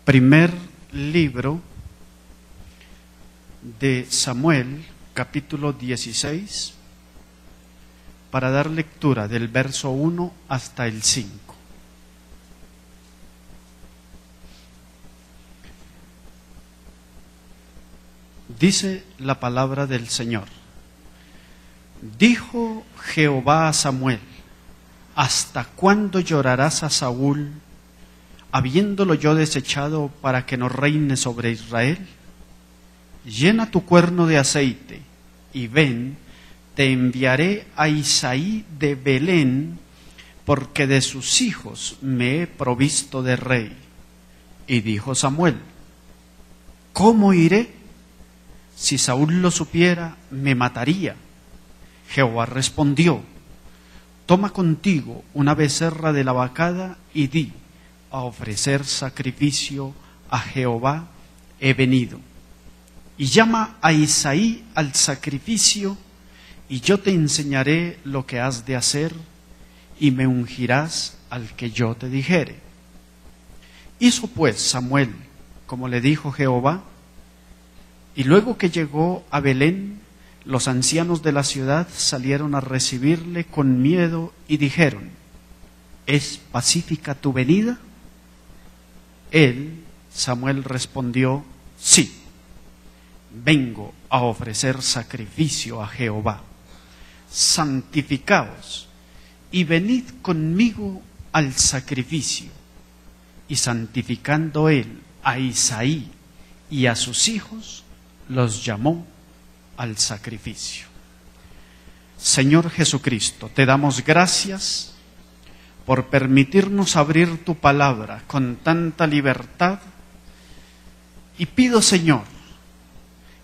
Primer libro de Samuel, capítulo 16, para dar lectura del verso 1 hasta el 5. Dice la palabra del Señor: Dijo Jehová a Samuel: ¿Hasta cuándo llorarás a Saúl, habiéndolo yo desechado para que no reine sobre Israel? Llena tu cuerno de aceite, y ven, te enviaré a Isaí de Belén, porque de sus hijos me he provisto de rey. Y dijo Samuel: ¿Cómo iré? Si Saúl lo supiera, me mataría. Jehová respondió: Toma contigo una becerra de la vacada y di: a ofrecer sacrificio a Jehová he venido. Y llama a Isaí al sacrificio, y yo te enseñaré lo que has de hacer, y me ungirás al que yo te dijere. Hizo pues Samuel como le dijo Jehová, y luego que llegó a Belén, los ancianos de la ciudad salieron a recibirle con miedo y dijeron: ¿Es pacífica tu venida? Él, Samuel, respondió: Sí, vengo a ofrecer sacrificio a Jehová. Santificaos y venid conmigo al sacrificio. Y santificando él a Isaí y a sus hijos, los llamó al sacrificio. Señor Jesucristo, te damos gracias por permitirnos abrir tu palabra con tanta libertad, y pido, Señor,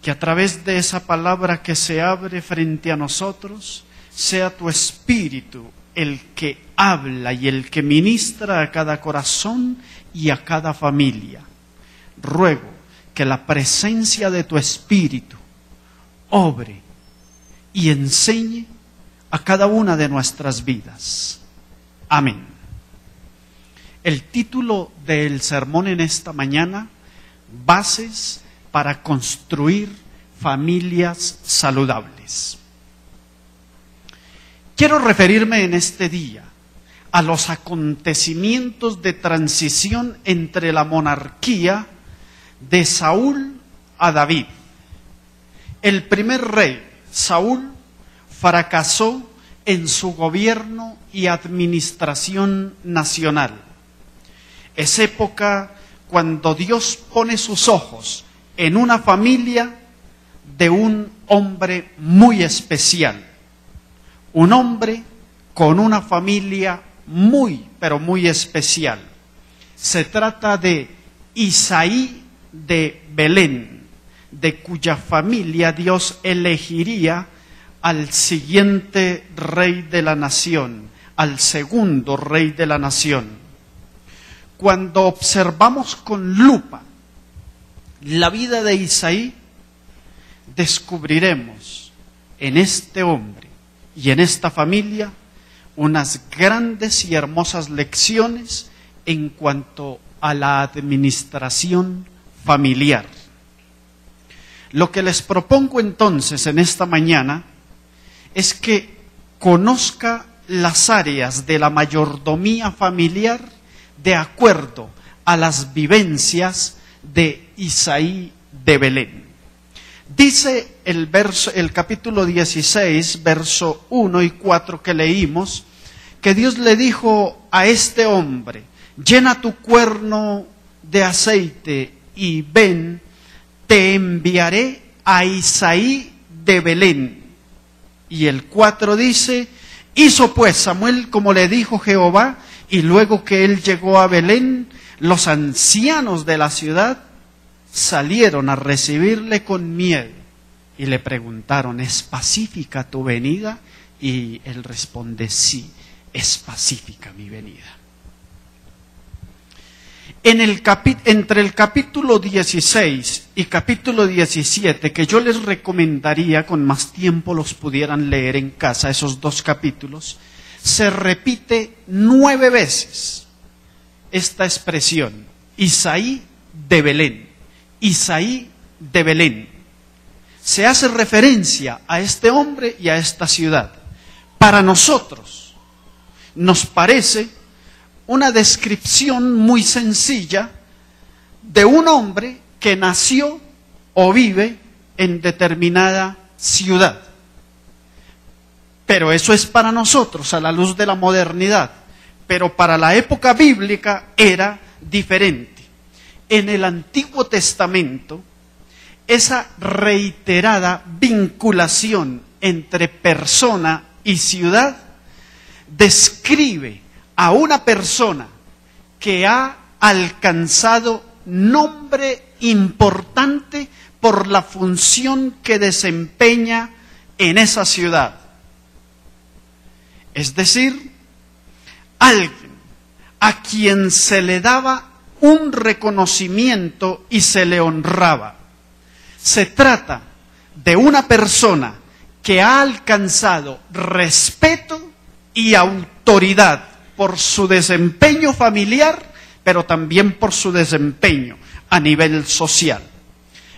que a través de esa palabra que se abre frente a nosotros, sea tu Espíritu el que habla y el que ministra a cada corazón y a cada familia. Ruego que la presencia de tu Espíritu obre y enseñe a cada una de nuestras vidas. Amén. El título del sermón en esta mañana: Bases para construir familias saludables. Quiero referirme en este día a los acontecimientos de transición entre la monarquía de Saúl a David. El primer rey, Saúl, fracasó en su gobierno y administración nacional. Es época cuando Dios pone sus ojos en una familia de un hombre muy especial, un hombre con una familia muy, pero muy especial. Se trata de Isaí de Belén, de cuya familia Dios elegiría al siguiente rey de la nación, al segundo rey de la nación. Cuando observamos con lupa la vida de Isaí, descubriremos en este hombre y en esta familia unas grandes y hermosas lecciones en cuanto a la administración familiar. Lo que les propongo entonces en esta mañana es que conozca las áreas de la mayordomía familiar de acuerdo a las vivencias de Isaí de Belén. Dice el capítulo 16, verso 1 y 4 que leímos, que Dios le dijo a este hombre: llena tu cuerno de aceite y ven, te enviaré a Isaí de Belén. Y el 4 dice: hizo pues Samuel como le dijo Jehová, y luego que él llegó a Belén, los ancianos de la ciudad salieron a recibirle con miedo y le preguntaron: ¿es pacífica tu venida? Y él responde: sí, es pacífica mi venida. Entre el capítulo 16 y capítulo 17, que yo les recomendaría con más tiempo los pudieran leer en casa, esos dos capítulos, se repite 9 veces esta expresión: Isaí de Belén. Isaí de Belén. Se hace referencia a este hombre y a esta ciudad. Para nosotros nos parece una descripción muy sencilla de un hombre que nació o vive en determinada ciudad. Pero eso es para nosotros a la luz de la modernidad. Pero para la época bíblica era diferente. En el Antiguo Testamento, esa reiterada vinculación entre persona y ciudad describe a una persona que ha alcanzado nombre importante por la función que desempeña en esa ciudad. Es decir, alguien a quien se le daba un reconocimiento y se le honraba. Se trata de una persona que ha alcanzado respeto y autoridad por su desempeño familiar, pero también por su desempeño a nivel social.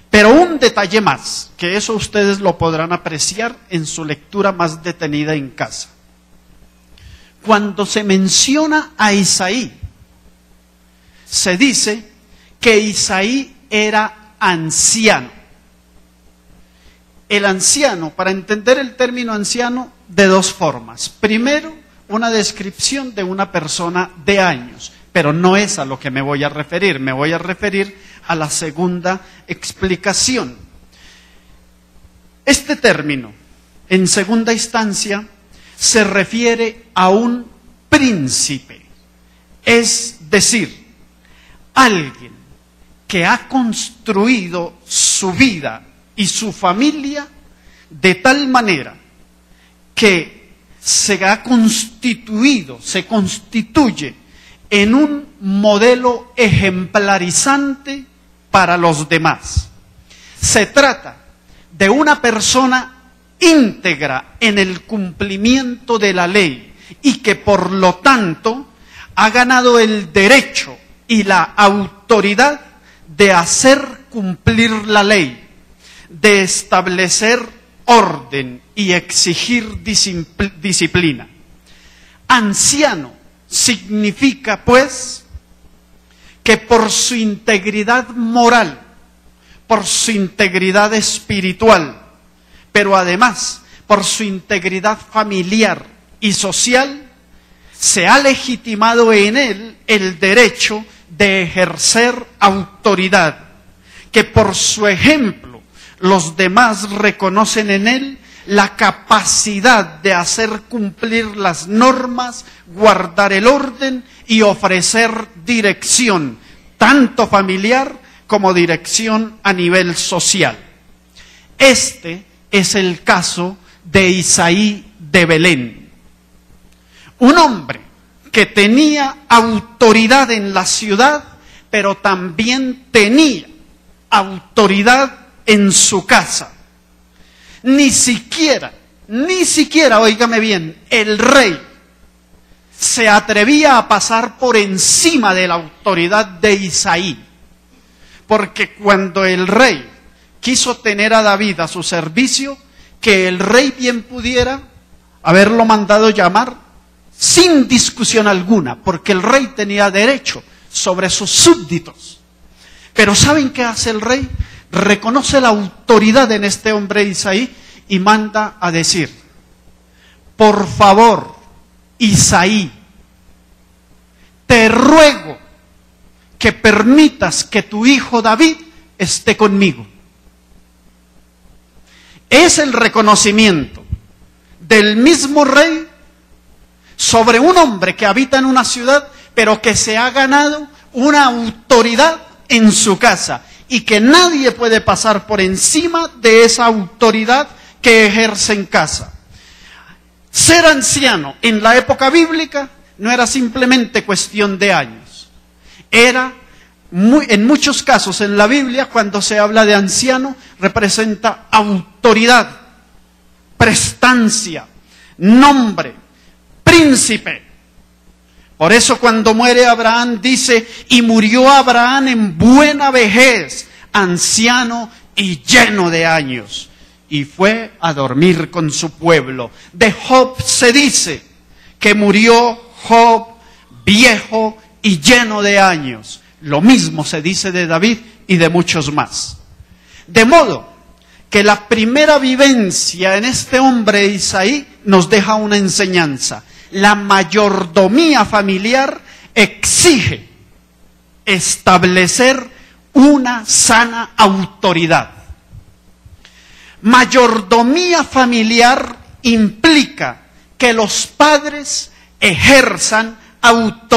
Pero un detalle más, que eso ustedes lo podrán apreciar en su lectura más detenida en casa. Cuando se menciona a Isaí, se dice que Isaí era anciano. El anciano, para entender el término anciano, de dos formas. Primero, una descripción de una persona de años, pero no es a lo que me voy a referir. Me voy a referir a la segunda explicación. Este término, en segunda instancia, se refiere a un príncipe, es decir, alguien que ha construido su vida y su familia de tal manera que se ha constituido, se constituye en un modelo ejemplarizante para los demás. Se trata de una persona íntegra en el cumplimiento de la ley y que por lo tanto ha ganado el derecho y la autoridad de hacer cumplir la ley, de establecer orden y exigir disciplina. Anciano significa, pues, que por su integridad moral, por su integridad espiritual, pero además por su integridad familiar y social, se ha legitimado en él el derecho de ejercer autoridad, que por su ejemplo los demás reconocen en él la capacidad de hacer cumplir las normas, guardar el orden y ofrecer dirección, tanto familiar como dirección a nivel social. Este es el caso de Isaí de Belén. Un hombre que tenía autoridad en la ciudad, pero también tenía autoridad en su casa. Ni siquiera, óigame bien, el rey se atrevía a pasar por encima de la autoridad de Isaí. Porque cuando el rey quiso tener a David a su servicio, que el rey bien pudiera haberlo mandado llamar sin discusión alguna, porque el rey tenía derecho sobre sus súbditos. Pero ¿saben qué hace el rey? Reconoce la autoridad en este hombre Isaí y manda a decir: por favor, Isaí, te ruego que permitas que tu hijo David esté conmigo. Es el reconocimiento del mismo rey sobre un hombre que habita en una ciudad, pero que se ha ganado una autoridad en su casa y que nadie puede pasar por encima de esa autoridad que ejerce en casa. Ser anciano en la época bíblica no era simplemente cuestión de años. Era, en muchos casos en la Biblia, cuando se habla de anciano, representa autoridad, prestancia, nombre, príncipe. Por eso cuando muere Abraham dice, y murió Abraham en buena vejez, anciano y lleno de años, y fue a dormir con su pueblo. De Job se dice que murió Job viejo y lleno de años. Lo mismo se dice de David y de muchos más. De modo que la primera vivencia en este hombre Isaí nos deja una enseñanza. La mayordomía familiar exige establecer una sana autoridad. Mayordomía familiar implica que los padres ejerzan autoridad